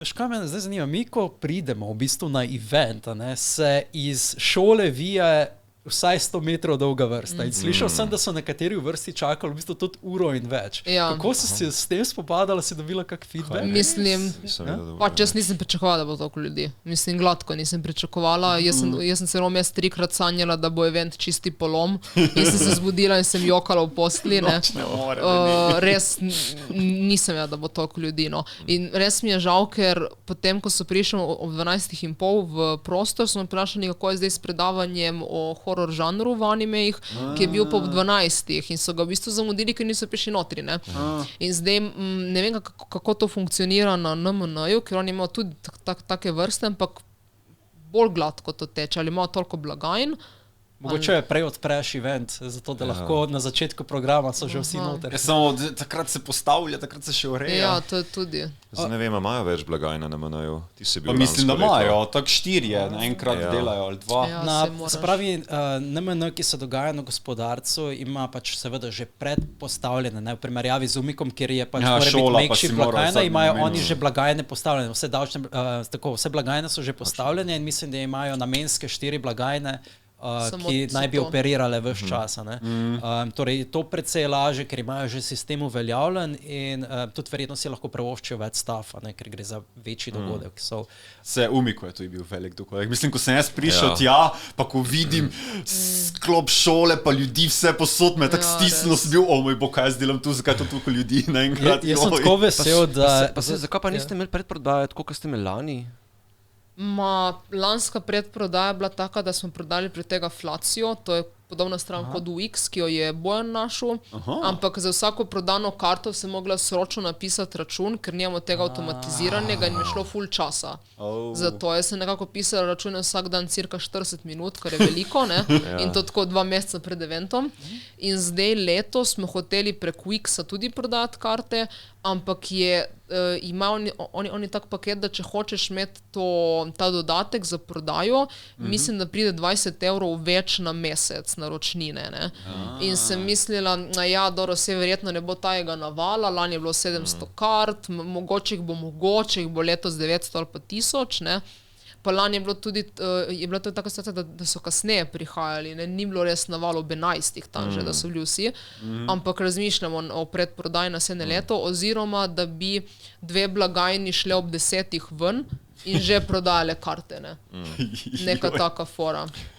Veš, kaj me zdaj zanima? Mi, ko pridemo v bistvu na event, se iz šole vije vsaj 100 metrov dolga vrsta. In slišal sem, da so nekateri v vrsti čakali v bistvu tudi uro in več. Ja. Kako si se s tem spopadala, si dobila kak feedback? Mislim, pač jaz nisem pričakovala, da bo toliko ljudi. Mislim, gladko nisem pričakovala. Jaz sem se vmes 3-krat sanjala, da bo event čisti polom. In sem se zbudila in sem jokala v postli. Res nisem vedela, da bo toliko ljudi. No. In res mi je žal, ker potem, ko so prišli ob 12:30 v prostor, so me vprašali, kako je zdaj s predavanjem o horror žanru v animejih, ki je bil pa ob 12 in so ga v bistvu zamudili, ker niso prišli notri. Ne? In zdaj ne vem, kako to funkcionira na NMN-ju, ker oni imajo tudi take vrste, ampak bolj gladko to teče, ali imajo toliko blagajn. Mogoče prej odpreš event, zato da lahko na začetku programa so že vsi noter. Samo takrat se postavlja, takrat se še ureja. Ja, to je tudi. Zdaj ne vem, imajo več blagajna na MN-ju? Ti si bil mislim, da imajo, tako 4 naenkrat delajo ali 2. Se pravi, NMN, ki se dogaja na Gospodarcu, ima pač seveda že predpostavljene, v primerjavi z Umikom, kjer je pač mora biti makeshift blagajna, imajo oni že blagajne postavljene, vse blagajne so že postavljene in mislim, da imajo namenske 4 blagajne, ki naj bi operirale ves čas. Torej, to precej laže, ker imajo že sistem uveljavljen in tudi verjetno si lahko prevoščijo več staffa, ker gre za večji dogodek. Se Umiko je tudi bil velik dogodek. Mislim, ko sem jaz prišel tja, pa ko vidim sklop šole, pa ljudi vse posod me tako stisnilo, sem bil, moj bog, kaj jaz delam tu, zakaj to toliko ljudi naenkrat. Jaz sem tako vesel, da... Zakaj pa niste imeli predprodaje, tako kot ste imeli lani? Lanska predprodaja je bila taka, da smo prodali pri tega Flacijo, to je podobna stran kot UX, ki jo je Bojan našel, ampak za vsako prodano karto sem mogla sročno napisati račun, ker nimamo tega avtomatiziranega in mi je šlo ful časa. Zato jaz sem nekako pisala račune vsak dan cirka 40 minut, kar je veliko, ne? In to tako 2 meseca pred eventom. In zdaj letos smo hoteli prek UX-a tudi prodati karte, ampak imajo oni tak paket, da če hočeš imeti ta dodatek za prodajo, mislim, da pride 20 € več na mesec naročnine. Ne? In sem mislila, dobro, vse verjetno ne bo tajega navala, lani je bilo 700 kart, mogoče jih bo letos 900 ali pa 1000, ne? Pa lani je bilo tudi, taka situacija, da so kasneje prihajali, ne? Ni bilo res naval ob 11 tam že, da so bili vsi, ampak razmišljamo o predprodaji naslednje leto, oziroma da bi 2 blagajni šle ob 10 ven in že prodajale karte. Ne? Neka taka fora.